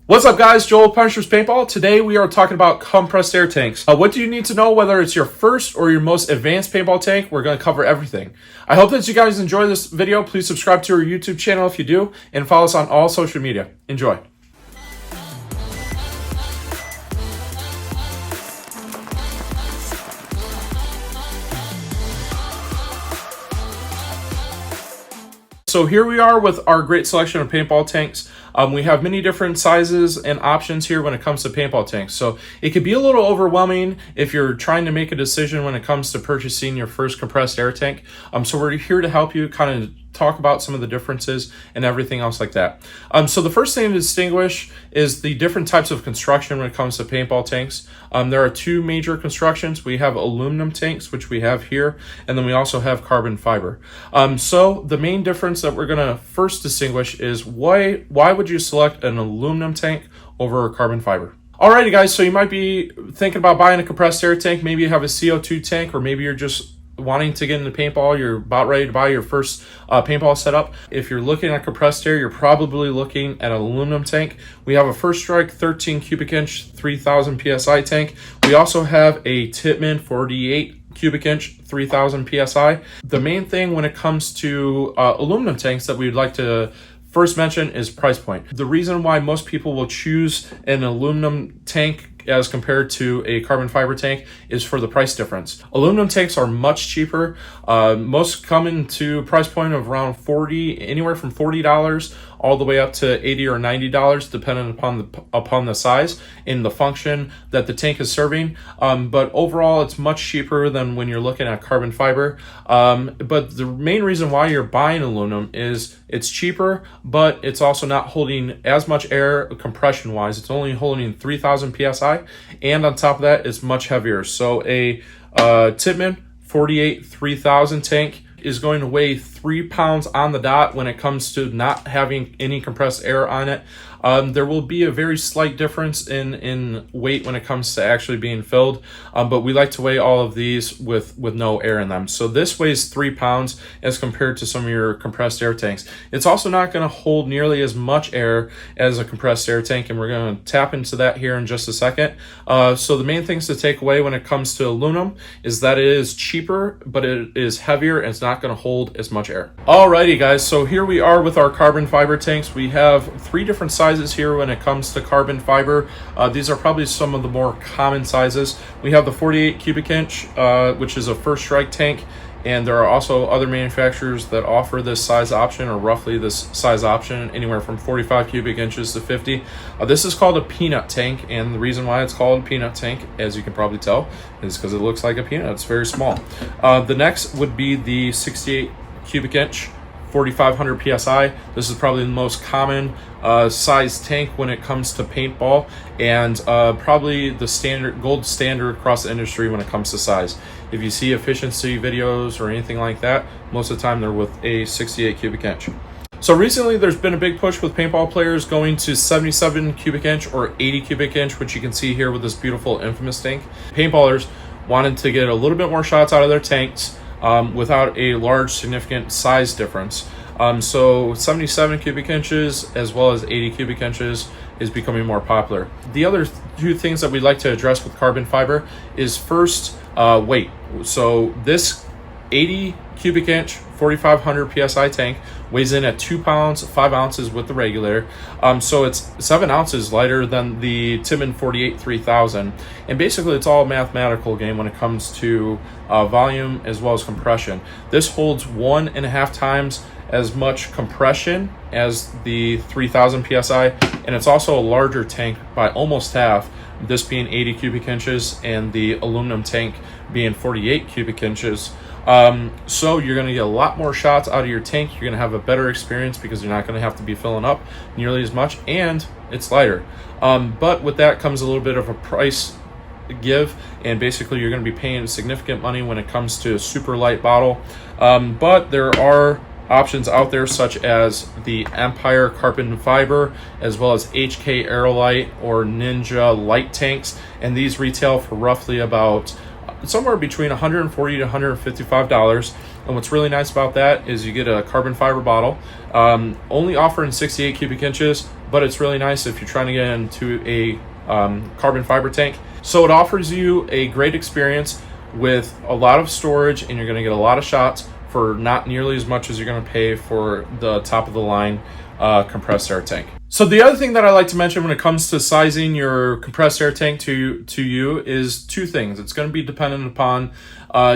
What's up, guys? Joel, Punisher's Paintball. Today we are talking about compressed air tanks. What do you need to know, whether it's your first or your most advanced paintball tank? We're going to cover everything. I hope that you guys enjoy this video. Please subscribe to our YouTube channel if you do, and follow us on all social media. Enjoy. So here we are with our great selection of paintball tanks. We have many different sizes and options here when it comes to paintball tanks. So it could be a little overwhelming if you're trying to make a decision when it comes to purchasing your first compressed air tank. So we're here to help you kind of talk about some of the differences and everything else like that. So the first thing to distinguish is the different types of construction when it comes to paintball tanks. There are two major constructions. We have aluminum tanks, which we have here, and then we also have carbon fiber. So the main difference that we're going to first distinguish is why would you select an aluminum tank over a carbon fiber? Alrighty, guys, so you might be thinking about buying a compressed air tank. Maybe you have a CO2 tank, or maybe you're just wanting to get into paintball, you're about ready to buy your first paintball setup. If you're looking at compressed air, you're probably looking at an aluminum tank. We have a First Strike 13 cubic inch 3000 psi tank. We also have a Tippmann 48 cubic inch 3000 psi. The main thing when it comes to aluminum tanks that we'd like to first mention is price point. The reason why most people will choose an aluminum tank as compared to a carbon fiber tank is for the price difference. Aluminum tanks are much cheaper. Most come into price point of around anywhere from $40 all the way up to $80 or $90, depending upon the size and the function that the tank is serving. But overall, it's much cheaper than when you're looking at carbon fiber. But the main reason why you're buying aluminum is it's cheaper, but it's also not holding as much air compression-wise. It's only holding 3000 psi, and on top of that, it's much heavier. So a Tippmann 48 3000 tank is going to weigh 3 pounds on the dot when it comes to not having any compressed air on it. There will be a very slight difference in weight when it comes to actually being filled, but we like to weigh all of these with no air in them. So this weighs 3 pounds as compared to some of your compressed air tanks. It's also not going to hold nearly as much air as a compressed air tank, and we're going to tap into that here in just a second. So the main things to take away when it comes to aluminum is that it is cheaper, but it is heavier, and it's not going to hold as much air. Alrighty, guys, so here we are with our carbon fiber tanks. We have 3 different sizes here when it comes to carbon fiber. These are probably some of the more common sizes. We have the 48 cubic inch, which is a First Strike tank, and there are also other manufacturers that offer this size option, or roughly this size option, anywhere from 45 cubic inches to 50. This is called a peanut tank, and the reason why it's called a peanut tank, as you can probably tell, is because it looks like a peanut. It's very small. The next would be the 68 cubic inch 4500 psi. This is probably the most common size tank when it comes to paintball, and probably the gold standard across the industry when it comes to size. If you see efficiency videos or anything like that, most of the time they're with a 68 cubic inch. So recently there's been a big push with paintball players going to 77 cubic inch or 80 cubic inch, which you can see here with this beautiful Infamous tank. Paintballers wanted to get a little bit more shots out of their tanks without a large significant size difference. So 77 cubic inches as well as 80 cubic inches is becoming more popular. The other two things that we'd like to address with carbon fiber is first weight. So this 80 cubic inch 4500 psi tank weighs in at 2 pounds 5 ounces with the regulator. So it's 7 ounces lighter than the Tippmann 48 3000, and basically it's all a mathematical game when it comes to volume as well as compression. This holds 1.5 times as much compression as the 3000 psi, and it's also a larger tank by almost half, this being 80 cubic inches and the aluminum tank being 48 cubic inches. So you're going to get a lot more shots out of your tank. You're going to have a better experience because you're not going to have to be filling up nearly as much, and it's lighter. But with that comes a little bit of a price give, and basically you're going to be paying significant money when it comes to a super light bottle. But there are options out there such as the Empire carbon fiber, as well as HK Aerolite or Ninja light tanks, and these retail for roughly about somewhere between $140 to $155. And what's really nice about that is you get a carbon fiber bottle, only offering 68 cubic inches, but it's really nice if you're trying to get into a carbon fiber tank. So it offers you a great experience with a lot of storage, and you're going to get a lot of shots for not nearly as much as you're going to pay for the top of the line compressed air tank. So the other thing that I like to mention when it comes to sizing your compressed air tank to you is two things. It's going to be dependent upon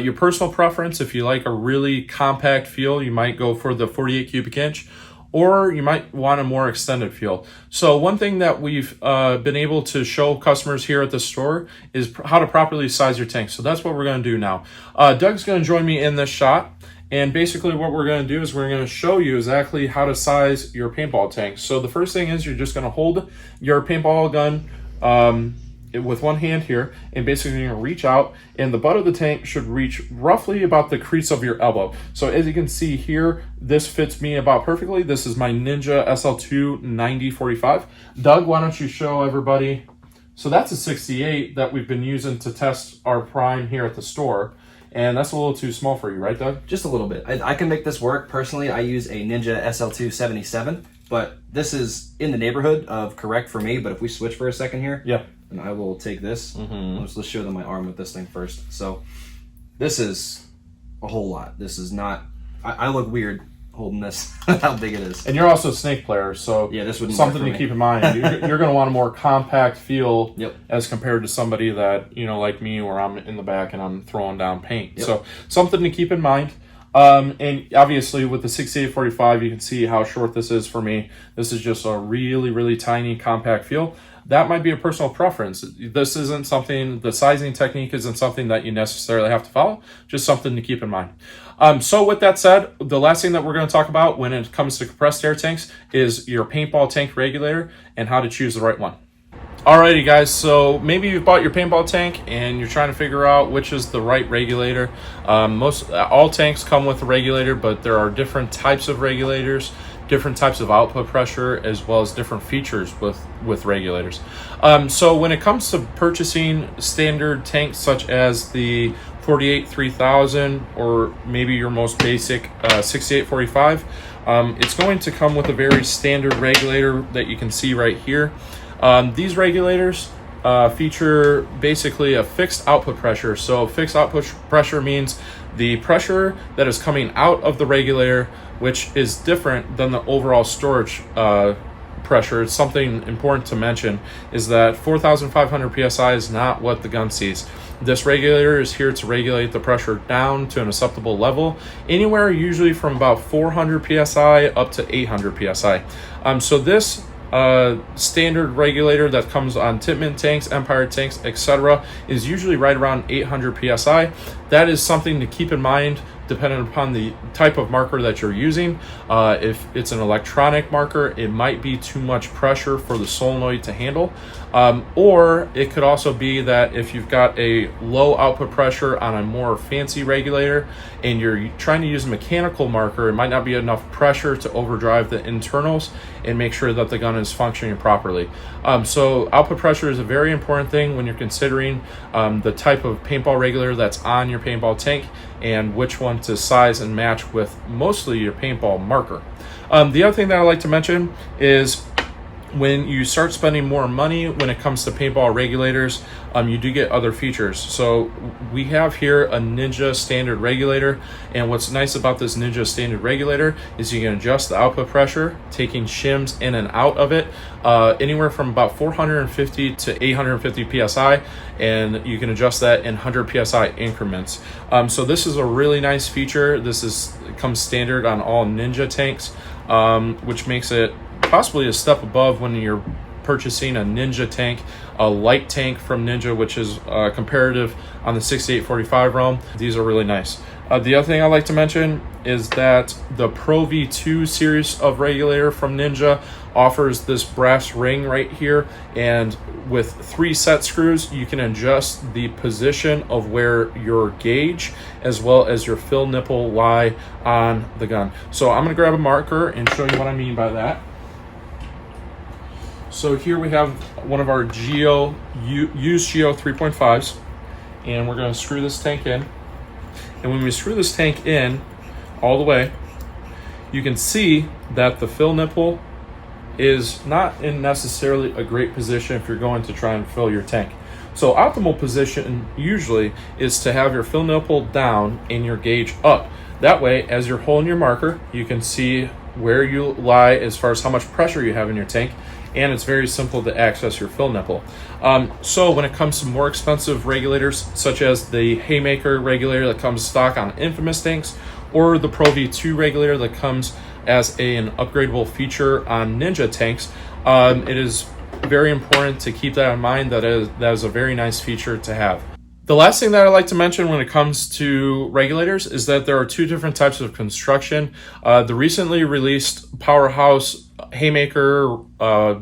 your personal preference. If you like a really compact feel, you might go for the 48 cubic inch, or you might want a more extended feel. So one thing that we've been able to show customers here at the store is how to properly size your tank. So that's what we're going to do now. Doug's going to join me in this shot. And basically what we're going to do is we're going to show you exactly how to size your paintball tank. So the first thing is you're just going to hold your paintball gun with one hand here, and basically you're going to reach out, and the butt of the tank should reach roughly about the crease of your elbow. So as you can see here, this fits me about perfectly. This is my Ninja SL2 9045. Doug, why don't you show everybody? So that's a 68 that we've been using to test our prime here at the store. And that's a little too small for you, right, Doug? Just a little bit. I can make this work. Personally, I use a Ninja SL2 77, but this is in the neighborhood of correct for me. But if we switch for a second here, yeah, and I will take this. Let's show them my arm with this thing first. So this is a whole lot. This is not, I look weird holding this, how big it is. And you're also a snake player, so yeah, this would something to keep in mind. You're going to want a more compact feel, yep, as compared to somebody that, you know, like me, where I'm in the back and I'm throwing down paint. Yep. So something to keep in mind. And obviously with the 6845, you can see how short this is for me. This is just a really, really tiny compact feel. That might be a personal preference. This isn't something, the sizing technique isn't something that you necessarily have to follow, just something to keep in mind. So with that said, the last thing that we're going to talk about when it comes to compressed air tanks is your paintball tank regulator and how to choose the right one. Alrighty guys, so maybe you've bought your paintball tank and you're trying to figure out which is the right regulator. All tanks come with a regulator, but there are different types of regulators, different types of output pressure, as well as different features with regulators. So when it comes to purchasing standard tanks such as the 48 3000 or maybe your most basic 6845, it's going to come with a very standard regulator that you can see right here. These regulators feature basically a fixed output pressure. So fixed output pressure means the pressure that is coming out of the regulator, which is different than the overall storage pressure. It's something important to mention is that 4,500 PSI is not what the gun sees. This regulator is here to regulate the pressure down to an acceptable level, anywhere usually from about 400 PSI up to 800 PSI. So this standard regulator that comes on Tippmann tanks, Empire tanks, etc. is usually right around 800 PSI. That is something to keep in mind depending upon the type of marker that you're using. If it's an electronic marker, it might be too much pressure for the solenoid to handle. Or it could also be that if you've got a low output pressure on a more fancy regulator and you're trying to use a mechanical marker, it might not be enough pressure to overdrive the internals and make sure that the gun is functioning properly. So output pressure is a very important thing when you're considering the type of paintball regulator that's on your paintball tank and which one to size and match with mostly your paintball marker. The other thing that I like to mention is when you start spending more money when it comes to paintball regulators, you do get other features. So we have here a Ninja standard regulator, and what's nice about this Ninja standard regulator is you can adjust the output pressure, taking shims in and out of it, anywhere from about 450 to 850 PSI, and you can adjust that in 100 PSI increments. So this is a really nice feature. This comes standard on all Ninja tanks, which makes it possibly a step above when you're purchasing a Ninja tank, a light tank from Ninja, which is comparative on the 6845 realm. These are really nice. The other thing I like to mention is that the Pro V2 series of regulator from Ninja offers this brass ring right here, and with 3 set screws you can adjust the position of where your gauge as well as your fill nipple lie on the gun. So I'm going to grab a marker and show you what I mean by that. So here we have one of our used Geo 3.5s, and we're going to screw this tank in. And when we screw this tank in all the way, you can see that the fill nipple is not in necessarily a great position if you're going to try and fill your tank. So optimal position usually is to have your fill nipple down and your gauge up. That way, as you're holding your marker, you can see where you lie as far as how much pressure you have in your tank, and it's very simple to access your fill nipple. So when it comes to more expensive regulators, such as the Haymaker regulator that comes stock on Infamous tanks, or the Pro V2 regulator that comes as an upgradable feature on Ninja tanks, it is very important to keep that in mind. That is a very nice feature to have. The last thing that I like to mention when it comes to regulators is that there are two different types of construction. The recently released Powerhouse Haymaker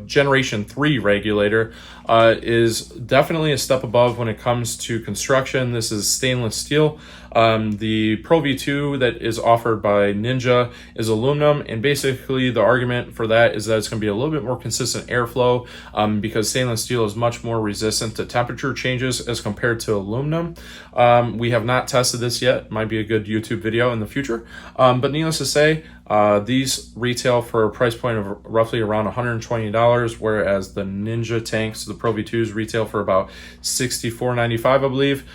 Generation 3 regulator is definitely a step above when it comes to construction. This is stainless steel. The Pro V2 that is offered by Ninja is aluminum, and basically the argument for that is that it's going to be a little bit more consistent airflow because stainless steel is much more resistant to temperature changes as compared to aluminum. We have not tested this yet. Might be a good YouTube video in the future, but needless to say, these retail for a price point of roughly around $120, whereas the Ninja tanks, the Pro V2s, retail for about $64.95, I believe.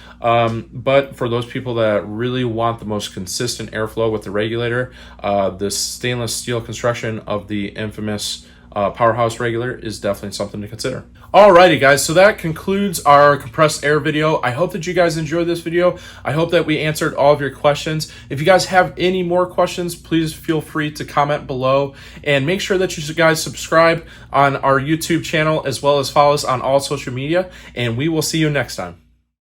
But for those people that really want the most consistent airflow with the regulator, the stainless steel construction of the infamous Powerhouse regulator is definitely something to consider. Alrighty guys, so that concludes our compressed air video. I hope that you guys enjoyed this video. I hope that we answered all of your questions. If you guys have any more questions, please feel free to comment below, and make sure that you guys subscribe on our YouTube channel as well as follow us on all social media, and we will see you next time.